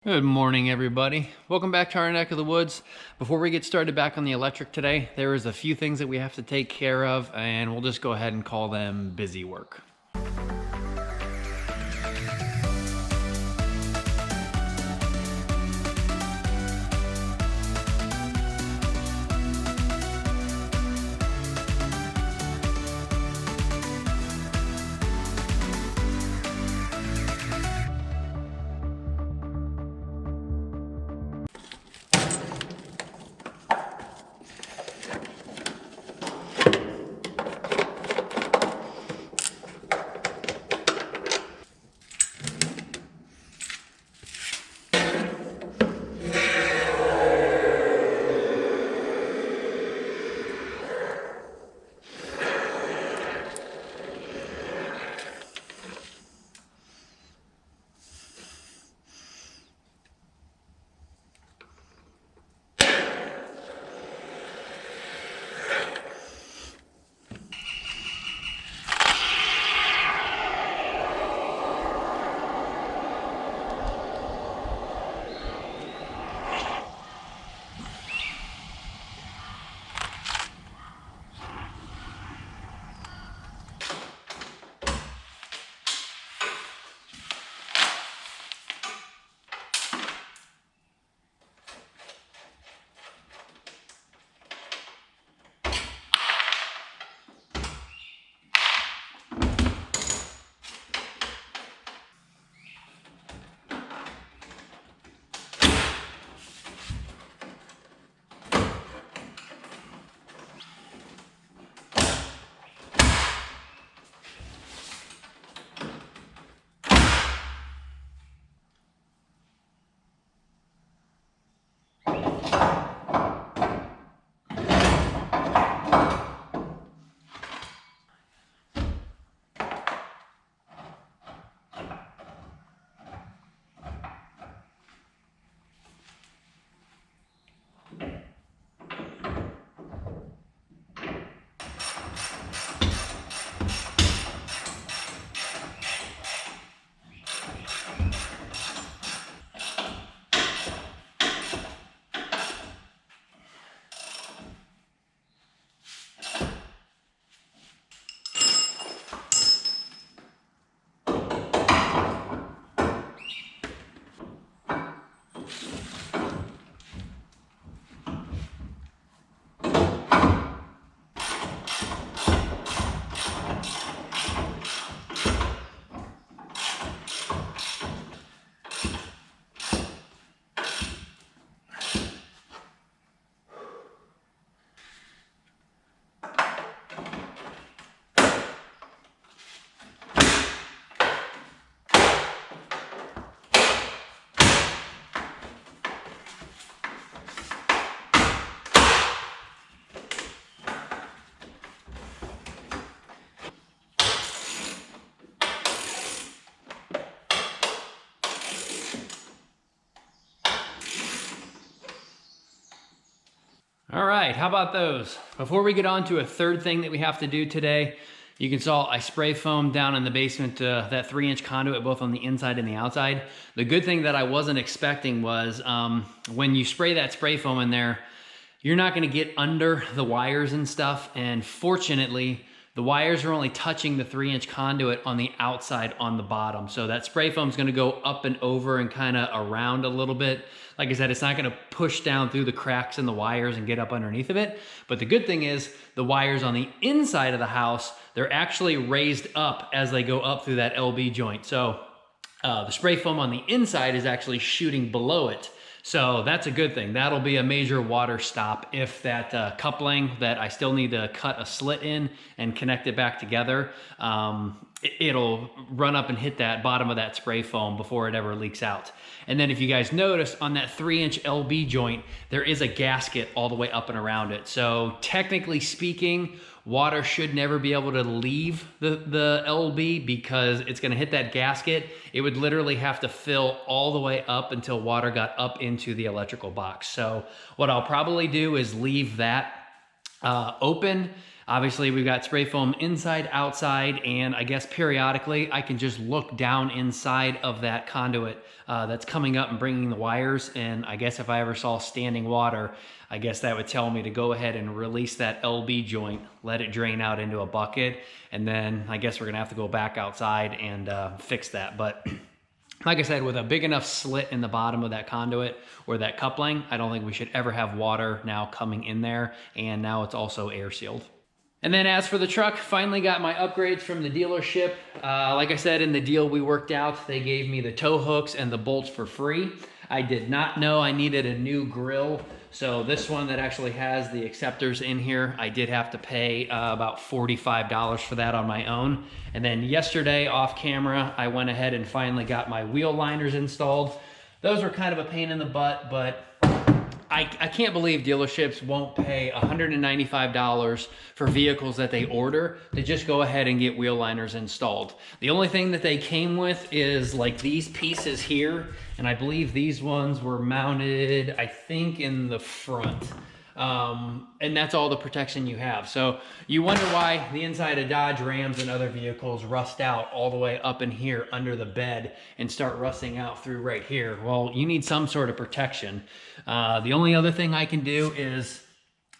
Good morning, everybody. Welcome back to our neck of the woods. Before we get started back on the electric today, there is a few things that we have to take care of, and we'll just go ahead and call them busy work. All right, how about those? Before we get on to a third thing that we have to do today, you can saw I spray foamed down in the basement that 3-inch conduit, both on the inside and the outside. The good thing that I wasn't expecting was when you spray that spray foam in there, you're not gonna get under the wires and stuff. And fortunately, the wires are only touching the 3-inch conduit on the outside on the bottom. So that spray foam is gonna go up and over and kind of around a little bit. Like I said, it's not gonna push down through the cracks in the wires and get up underneath of it. But the good thing is the wires on the inside of the house, they're actually raised up as they go up through that LB joint. So the spray foam on the inside is actually shooting below it. So that's a good thing. That'll be a major water stop if that coupling that I still need to cut a slit in and connect it back together, it'll run up and hit that bottom of that spray foam before it ever leaks out. And then if you guys notice on that 3-inch LB joint, there is a gasket all the way up and around it. So technically speaking, water should never be able to leave the LB because it's gonna hit that gasket. It would literally have to fill all the way up until water got up into the electrical box. So what I'll probably do is leave that open. Obviously, we've got spray foam inside, outside, and I guess periodically I can just look down inside of that conduit that's coming up and bringing the wires. And I guess if I ever saw standing water, I guess that would tell me to go ahead and release that LB joint, let it drain out into a bucket, and then I guess we're gonna have to go back outside and fix that. But like I said, with a big enough slit in the bottom of that conduit or that coupling, I don't think we should ever have water now coming in there, and now it's also air sealed. And then as for the truck, finally got my upgrades from the dealership. Like I said, in the deal we worked out, they gave me the tow hooks and the bolts for free. I did not know I needed a new grill. So this one that actually has the acceptors in here, I did have to pay about $45 for that on my own. And then yesterday off camera, I went ahead and finally got my wheel liners installed. Those were kind of a pain in the butt, but I can't believe dealerships won't pay $195 for vehicles that they order to just go ahead and get wheel liners installed. The only thing that they came with is like these pieces here, and I believe these ones were mounted, I think, in the front. And that's all the protection you have. So you wonder why the inside of Dodge Rams and other vehicles rust out all the way up in here under the bed and start rusting out through right here. Well, you need some sort of protection. The only other thing I can do is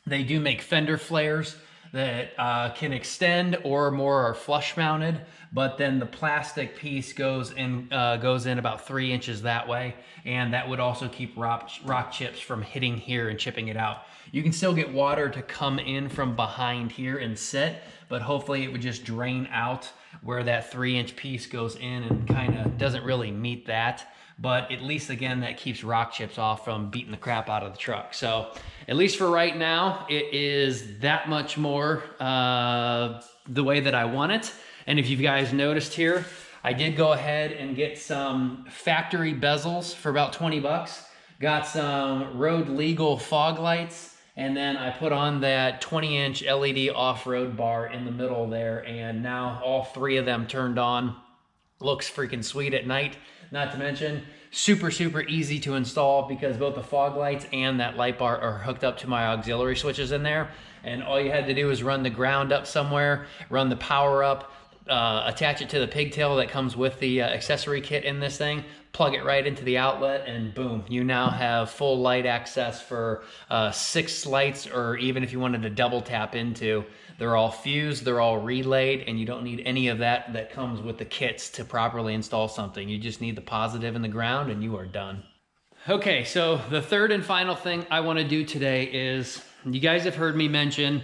they do make fender flares that can extend or more are flush mounted, but then the plastic piece goes in about 3 inches that way, and that would also keep rock chips from hitting here and chipping it out. You can still get water to come in from behind here and sit, but hopefully it would just drain out where that 3-inch piece goes in and kind of doesn't really meet that. But at least, again, that keeps rock chips off from beating the crap out of the truck. So at least for right now, it is that much more the way that I want it. And if you guys noticed here, I did go ahead and get some factory bezels for about 20 bucks. Got some road legal fog lights. And then I put on that 20-inch LED off-road bar in the middle there. And now all 3 of them turned on. Looks freaking sweet at night. Not to mention, super, super easy to install because both the fog lights and that light bar are hooked up to my auxiliary switches in there. And all you had to do is run the ground up somewhere, run the power up, attach it to the pigtail that comes with the accessory kit in this thing, plug it right into the outlet, and boom, you now have full light access for 6 lights, or even if you wanted to double tap into. They're all fused, they're all relayed, and you don't need any of that comes with the kits to properly install something. You just need the positive in the ground and you are done. Okay, so the third and final thing I want to do today is, you guys have heard me mention,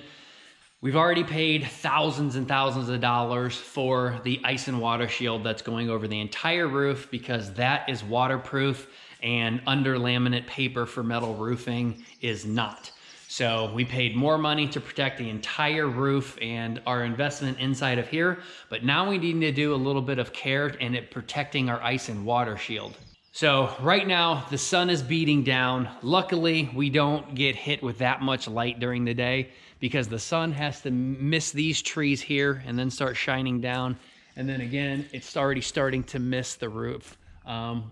we've already paid thousands and thousands of dollars for the ice and water shield that's going over the entire roof because that is waterproof and under laminate paper for metal roofing is not. So we paid more money to protect the entire roof and our investment inside of here, but now we need to do a little bit of care in it protecting our ice and water shield. So right now the sun is beating down. Luckily, we don't get hit with that much light during the day because the sun has to miss these trees here and then start shining down. And then again, it's already starting to miss the roof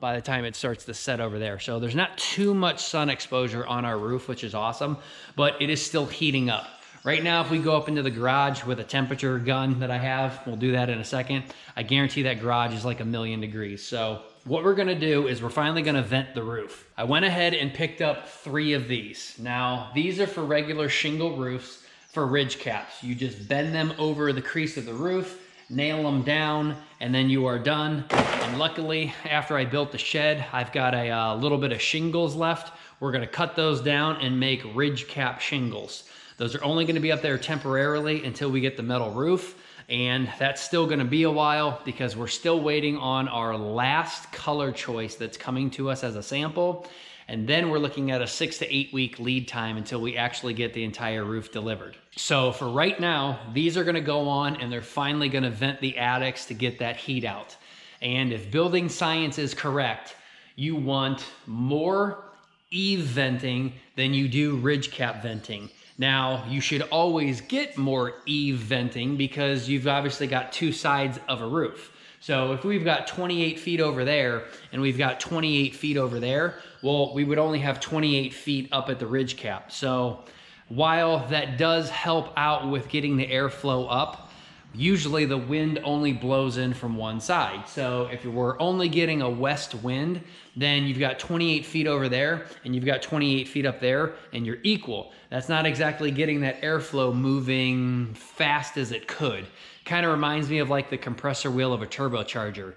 by the time it starts to set over there. So there's not too much sun exposure on our roof, which is awesome, but it is still heating up. Right now, if we go up into the garage with a temperature gun that I have, we'll do that in a second, I guarantee that garage is like 1,000,000 degrees. So what we're gonna do is we're finally gonna vent the roof. I went ahead and picked up 3 of these. Now, these are for regular shingle roofs for ridge caps. You just bend them over the crease of the roof, nail them down, and then you are done. And luckily, after I built the shed, I've got a little bit of shingles left. We're gonna cut those down and make ridge cap shingles. Those are only gonna be up there temporarily until we get the metal roof. And that's still gonna be a while because we're still waiting on our last color choice that's coming to us as a sample. And then we're looking at a 6 to 8 week lead time until we actually get the entire roof delivered. So for right now, these are gonna go on and they're finally gonna vent the attics to get that heat out. And if building science is correct, you want more eave venting than you do ridge cap venting. Now, you should always get more eave venting because you've obviously got 2 sides of a roof. So if we've got 28 feet over there and we've got 28 feet over there, well, we would only have 28 feet up at the ridge cap. So while that does help out with getting the airflow up, usually the wind only blows in from one side. So if we're only getting a west wind, then you've got 28 feet over there and you've got 28 feet up there and you're equal. That's not exactly getting that airflow moving fast as it could. Kind of reminds me of like the compressor wheel of a turbocharger.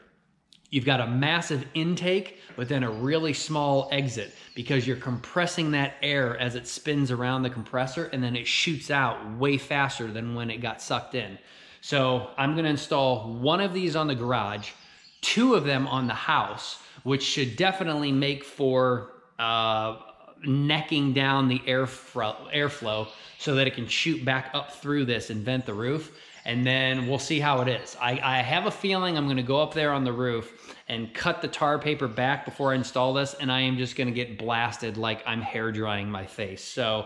You've got a massive intake, but then a really small exit because you're compressing that air as it spins around the compressor and then it shoots out way faster than when it got sucked in. So I'm gonna install one of these on the garage, two of them on the house, which should definitely make for necking down the airflow so that it can shoot back up through this and vent the roof. And then we'll see how it is. I have a feeling I'm gonna go up there on the roof and cut the tar paper back before I install this, and I am just gonna get blasted like I'm hair drying my face. So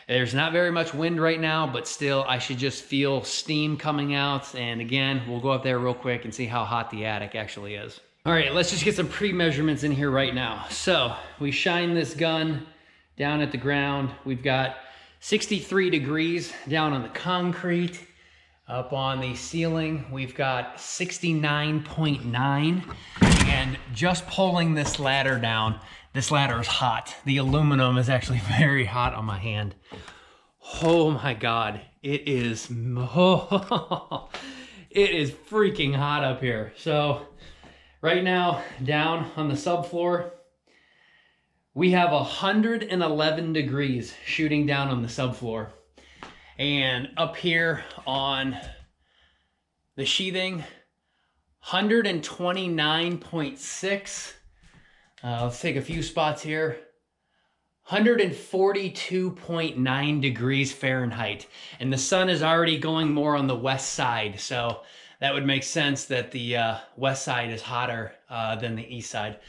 there's not very much wind right now, but still I should just feel steam coming out. And again, we'll go up there real quick and see how hot the attic actually is. All right, let's just get some pre-measurements in here right now. So we shine this gun down at the ground. We've got 63 degrees down on the concrete. Up on the ceiling, we've got 69.9. And just pulling this ladder down, this ladder is hot. The aluminum is actually very hot on my hand. Oh my God, it is, oh, it is freaking hot up here. So right now, down on the subfloor, we have 111 degrees shooting down on the subfloor. And up here on the sheathing, 129.6. Let's take a few spots here. 142.9 degrees Fahrenheit. And the sun is already going more on the west side. So that would make sense that the west side is hotter than the east side.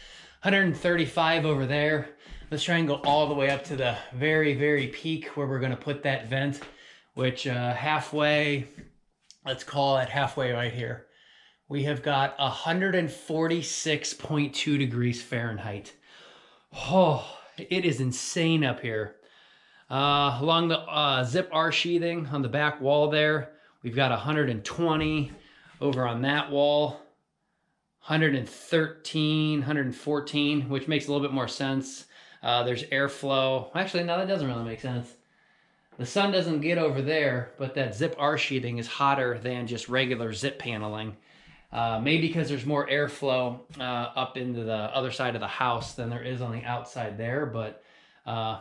135 over there. Let's try and go all the way up to the very, very peak where we're gonna put that vent, which halfway, let's call it halfway right here. We have got 146.2 degrees Fahrenheit. Oh, it is insane up here. Along the zip R sheathing on the back wall there, we've got 120. Over on that wall, 113, 114, which makes a little bit more sense. There's airflow. Actually, no, that doesn't really make sense. The sun doesn't get over there, but that zip R sheathing is hotter than just regular zip paneling. Maybe because there's more airflow up into the other side of the house than there is on the outside there, but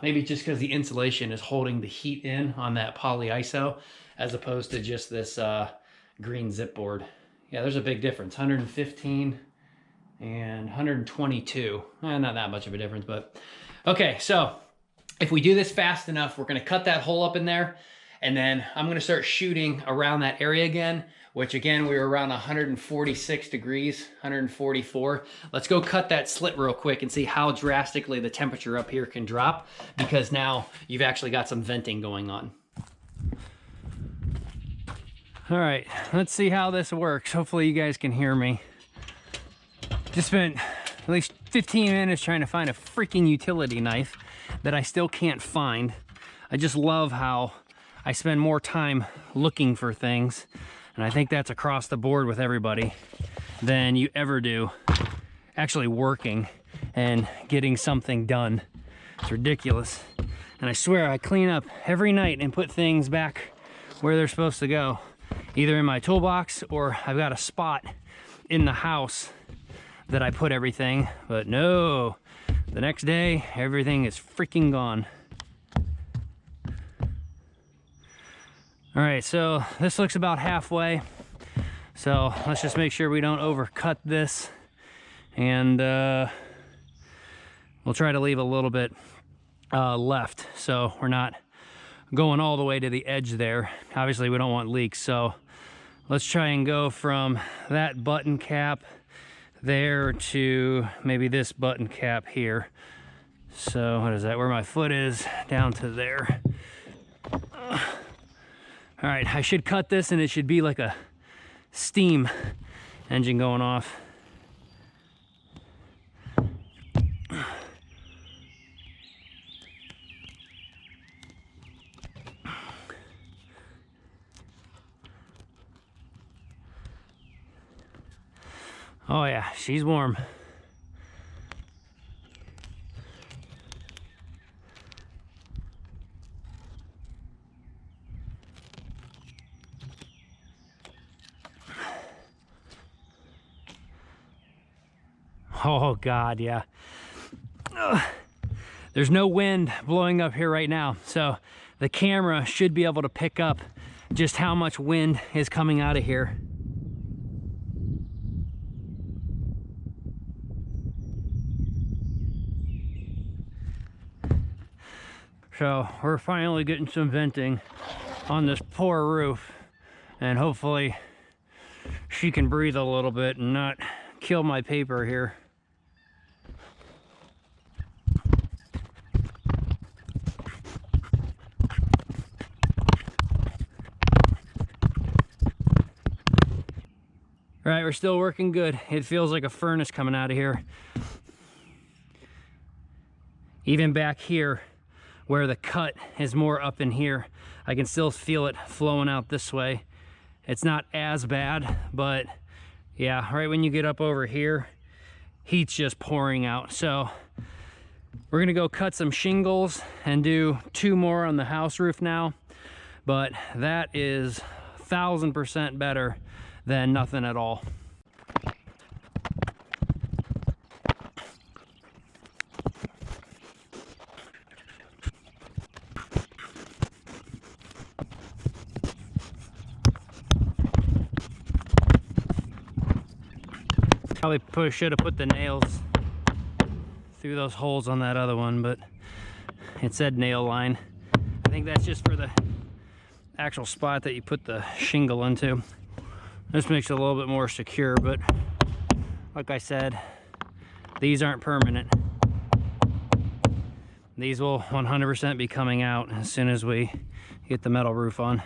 maybe just because the insulation is holding the heat in on that polyiso as opposed to just this green zip board. Yeah, there's a big difference, 115 and 122. Not that much of a difference, but okay, so if we do this fast enough, we're gonna cut that hole up in there, and then I'm gonna start shooting around that area again, which again, we were around 146 degrees, 144. Let's go cut that slit real quick and see how drastically the temperature up here can drop, because now you've actually got some venting going on. All right, let's see how this works. Hopefully you guys can hear me. Just spent at least 15 minutes trying to find a freaking utility knife that I still can't find. I just love how I spend more time looking for things, and I think that's across the board with everybody, than you ever do actually working and getting something done. It's ridiculous. And I swear I clean up every night and put things back where they're supposed to go, either in my toolbox or I've got a spot in the house that I put everything, but no, the next day everything is freaking gone. All right, so this looks about halfway, so let's just make sure we don't overcut this, and we'll try to leave a little bit left so we're not going all the way to the edge there. Obviously we don't want leaks, so let's try and go from that button cap there to maybe this button cap here. So what is that, where my foot is, down to there. All right, I should cut this and it should be like a steam engine going off. Oh yeah, she's warm. Oh God, yeah. Ugh. There's no wind blowing up here right now, so the camera should be able to pick up just how much wind is coming out of here. So we're finally getting some venting on this poor roof, and hopefully she can breathe a little bit and not kill my paper here. All right, we're still working good. It feels like a furnace coming out of here. Even back here, where the cut is more up in here, I can still feel it flowing out this way. It's not as bad, but yeah, right when you get up over here, heat's just pouring out. So we're gonna go cut some shingles and do 2 more on the house roof now, but that is 1000% better than nothing at all. Probably should have put the nails through those holes on that other one, but it said nail line. I think that's just for the actual spot that you put the shingle into. This makes it a little bit more secure, but like I said, these aren't permanent. These will 100% be coming out as soon as we get the metal roof on.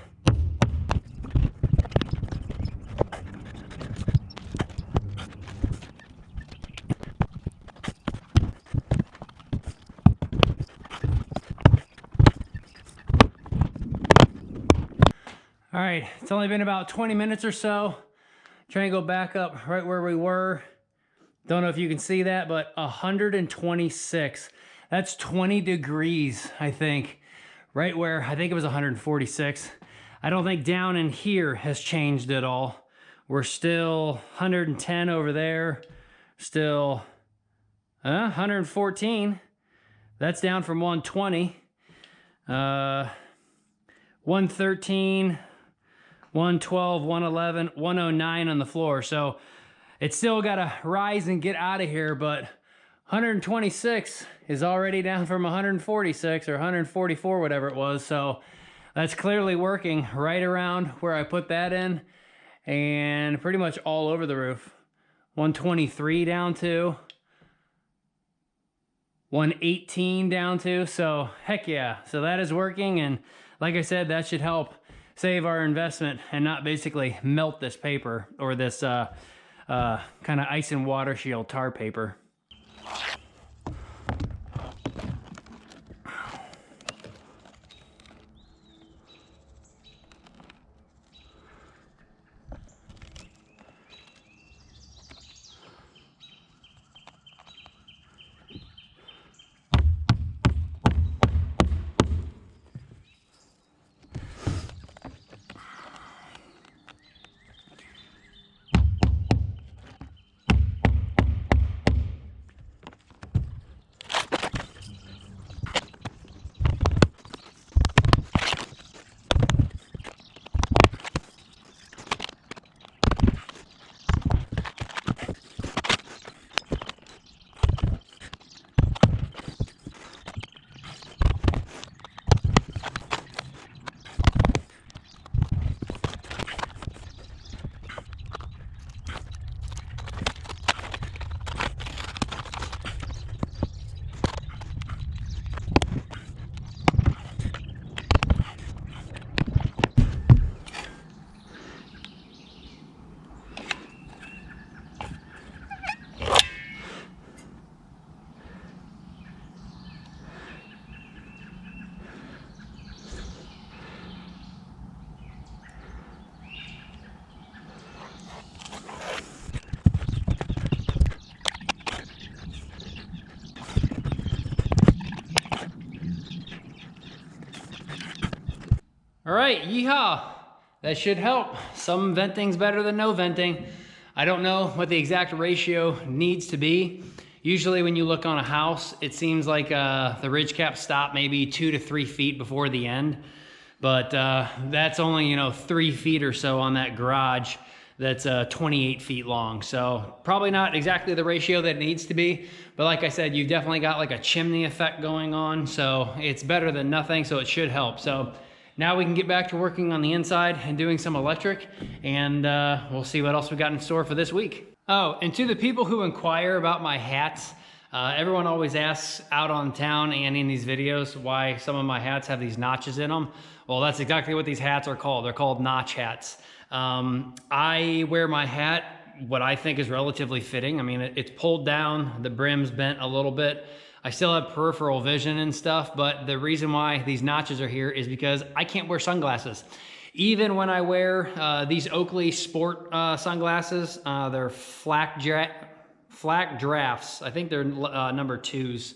All right, it's only been about 20 minutes or so. Trying to go back up right where we were. Don't know if you can see that, but 126. That's 20 degrees, I think. Right where, I think it was 146. I don't think down in here has changed at all. We're still 110 over there. Still 114. That's down from 120. 113. 112, 111, 109 on the floor. So it's still got to rise and get out of here, but 126 is already down from 146 or 144, whatever it was. So that's clearly working right around where I put that in and pretty much all over the roof. 123 down to 118 down to, so heck yeah. So that is working, and like I said, that should help save our investment and not basically melt this paper or this kind of ice and water shield tar paper. All right, yeehaw. That should help. Some venting's better than no venting. I don't know what the exact ratio needs to be. Usually when you look on a house, it seems like the ridge caps stop maybe 2 to 3 feet before the end. But that's only, you know, 3 feet or so on that garage that's 28 feet long. So probably not exactly the ratio that it needs to be. But like I said, you've definitely got like a chimney effect going on. So it's better than nothing, so it should help. So now we can get back to working on the inside and doing some electric, and we'll see what else we got in store for this week. Oh, and to the people who inquire about my hats, everyone always asks out on town and in these videos why some of my hats have these notches in them. Well, that's exactly what these hats are called. They're called notch hats. I wear my hat what I think is relatively fitting. I mean, it's pulled down, the brim's bent a little bit. I still have peripheral vision and stuff, but the reason why these notches are here is because I can't wear sunglasses. Even when I wear these Oakley Sport sunglasses, they're flak drafts. I think they're number 2s.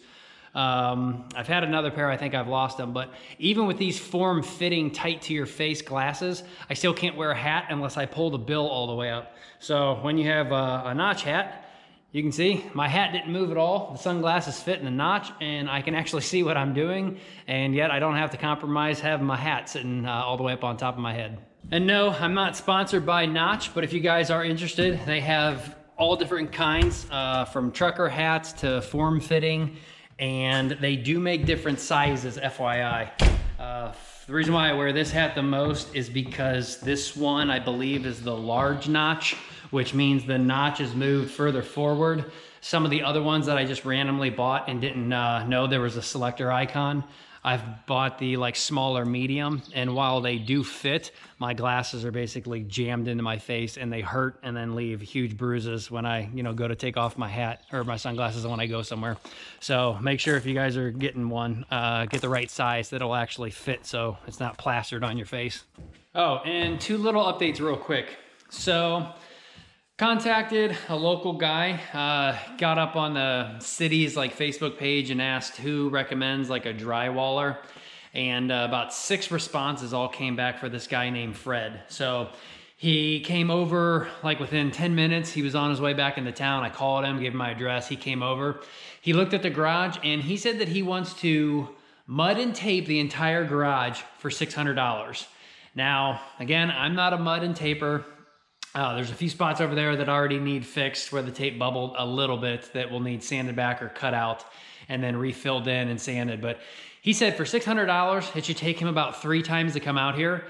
I've had another pair, I think I've lost them, but even with these form-fitting, tight-to-your-face glasses, I still can't wear a hat unless I pull the bill all the way up. So when you have a notch hat, you can see my hat didn't move at all. The sunglasses fit in the notch, and I can actually see what I'm doing, and yet I don't have to compromise having my hat sitting all the way up on top of my head. And no, I'm not sponsored by Notch, but if you guys are interested, they have all different kinds, from trucker hats to form-fitting, and they do make different sizes, FYI. The reason why I wear this hat the most is because this one, I believe, is the large notch, which means the notch is moved further forward. Some of the other ones that I just randomly bought and didn't know there was a selector icon, I've bought the like smaller medium, and while they do fit, my glasses are basically jammed into my face and they hurt and then leave huge bruises when I, you know, go to take off my hat or my sunglasses when I go somewhere. So make sure if you guys are getting one, get the right size that'll actually fit so it's not plastered on your face. Oh, and 2 little updates real quick. So contacted a local guy, got up on the city's like Facebook page and asked who recommends like a drywaller, and about 6 responses all came back for this guy named Fred. So he came over like within 10 minutes. He was on his way back into town. I called him, gave him my address. He came over. He looked at the garage and he said that he wants to mud and tape the entire garage for $600. Now, again, I'm not a mud and taper. There's a few spots over there that already need fixed where the tape bubbled a little bit that will need sanded back or cut out and then refilled in and sanded. But he said for $600, it should take him about 3 times to come out here.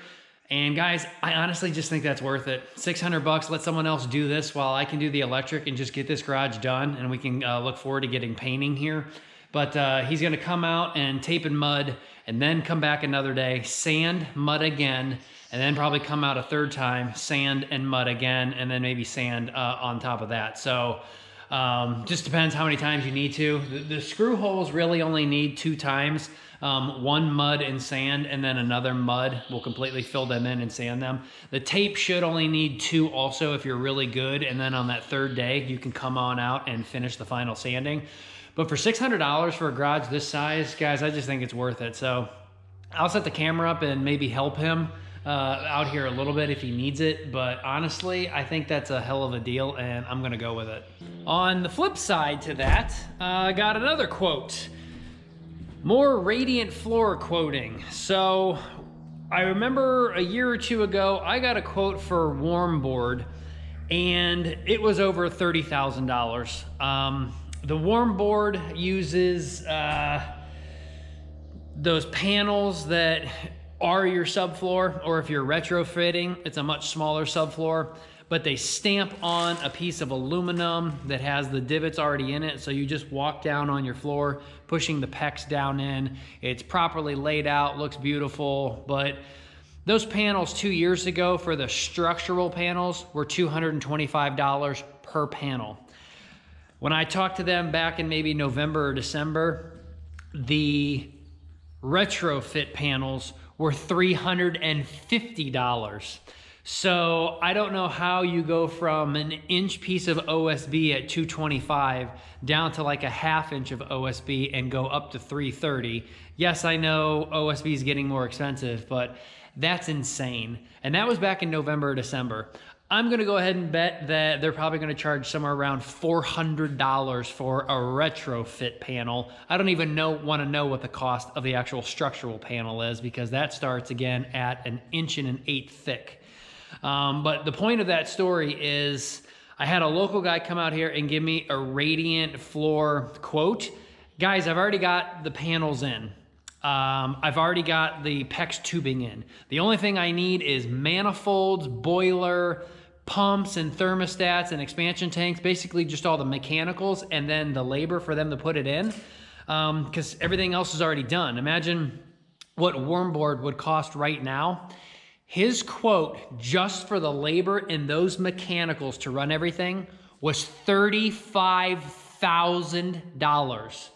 And guys, I honestly just think that's worth it. $600, let someone else do this while I can do the electric and just get this garage done, and we can look forward to getting painting here. But he's gonna come out and tape and mud and then come back another day, sand, mud again, and then probably come out a 3rd time, sand and mud again, and then maybe sand on top of that. So just depends how many times you need to. The screw holes really only need 2 times. 1 mud and sand, and then another mud will completely fill them in and sand them. The tape should only need 2 also if you're really good, and then on that 3rd day, you can come on out and finish the final sanding. But for $600 for a garage this size, guys, I just think it's worth it. So I'll set the camera up and maybe help him out here a little bit if he needs it. But honestly, I think that's a hell of a deal, and I'm gonna go with it. On the flip side to that, I got another quote. More radiant floor quoting. So I remember a year or 2 ago, I got a quote for warm board, and it was over $30,000. The warm board uses those panels that are your subfloor, or if you're retrofitting, it's a much smaller subfloor, but they stamp on a piece of aluminum that has the divots already in it. So you just walk down on your floor, pushing the pecs down in. It's properly laid out, looks beautiful, but those panels 2 years ago for the structural panels were $225 per panel. When I talked to them back in maybe November or December, the retrofit panels were $350. So I don't know how you go from an inch piece of OSB at 225 down to like a ½ inch of OSB and go up to 330. Yes, I know OSB is getting more expensive, but that's insane. And that was back in November or December. I'm gonna go ahead and bet that they're probably gonna charge somewhere around $400 for a retrofit panel. I don't even wanna know what the cost of the actual structural panel is, because that starts again at 1.125 inches thick. But the point of that story is I had a local guy come out here and give me a radiant floor quote. Guys, I've already got the panels in. I've already got the PEX tubing in. The only thing I need is manifolds, boiler, pumps and thermostats and expansion tanks, basically just all the mechanicals, and then the labor for them to put it in, because everything else is already done. Imagine what warm board would cost right now. His quote just for the labor and those mechanicals to run everything was $35,000.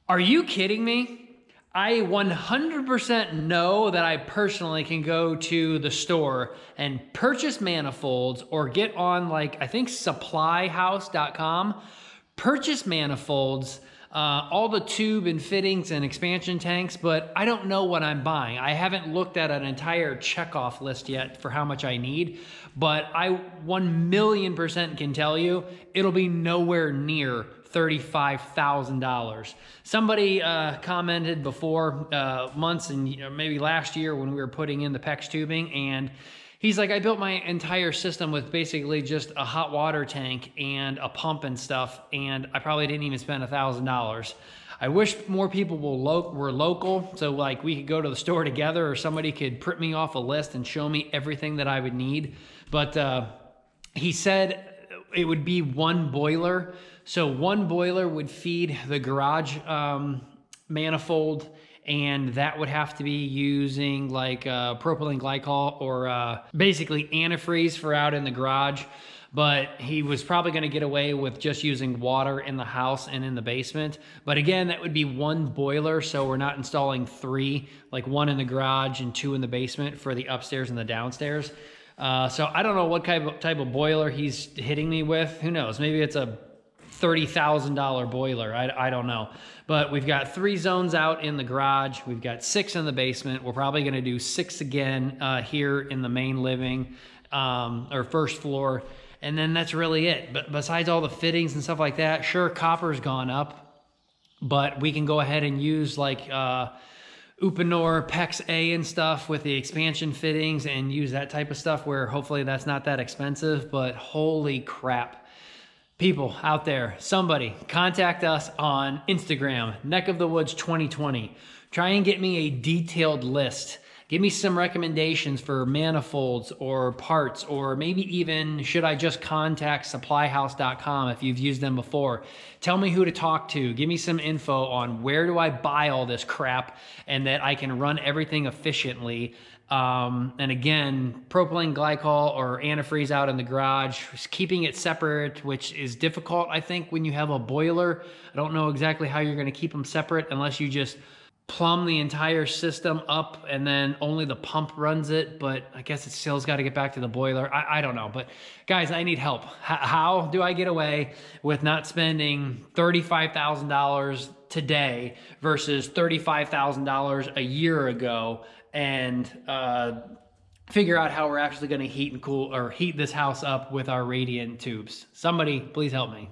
Are you kidding me? I 100% know that I personally can go to the store and purchase manifolds or get on, like, I think supplyhouse.com, purchase manifolds, all the tube and fittings and expansion tanks, but I don't know what I'm buying. I haven't looked at an entire checkoff list yet for how much I need, but I 1,000,000% can tell you it'll be nowhere near $35,000. Somebody commented before months and maybe last year when we were putting in the PEX tubing, and he's like, I built my entire system with basically just a hot water tank and a pump and stuff, and I probably didn't even spend $1,000. I wish more people were local, so like we could go to the store together, or somebody could print me off a list and show me everything that I would need. But he said it would be one boiler. So one boiler would feed the garage manifold, and that would have to be using like propylene glycol or basically antifreeze for out in the garage. But he was probably going to get away with just using water in the house and in the basement. But again, that would be one boiler, so we're not installing three, like one in the garage and two in the basement for the upstairs and the downstairs. So I don't know what type of boiler he's hitting me with. Who knows? Maybe it's a $30,000 boiler. I don't know. But we've got 3 zones out in the garage. We've got 6 in the basement. We're probably going to do 6 again here in the main living or first floor. And then that's really it. But besides all the fittings and stuff like that, sure, copper's gone up, but we can go ahead and use like Uponor, PEX A and stuff with the expansion fittings and use that type of stuff where hopefully that's not that expensive. But holy crap. People out there, somebody contact us on Instagram, NeckofTheWoods 2020. Try and get me a detailed list. Give me some recommendations for manifolds or parts, or maybe even should I just contact supplyhouse.com if you've used them before. Tell me who to talk to. Give me some info on where do I buy all this crap and that I can run everything efficiently. And again, propylene glycol or antifreeze out in the garage, keeping it separate, which is difficult, I think, when you have a boiler. I don't know exactly how you're going to keep them separate unless you just plumb the entire system up and then only the pump runs it. But I guess it still's got to get back to the boiler. I don't know. But guys, I need help. How do I get away with not spending $35,000 today versus $35,000 a year ago, and figure out how we're actually going to heat and cool or heat this house up with our radiant tubes? Somebody please help me.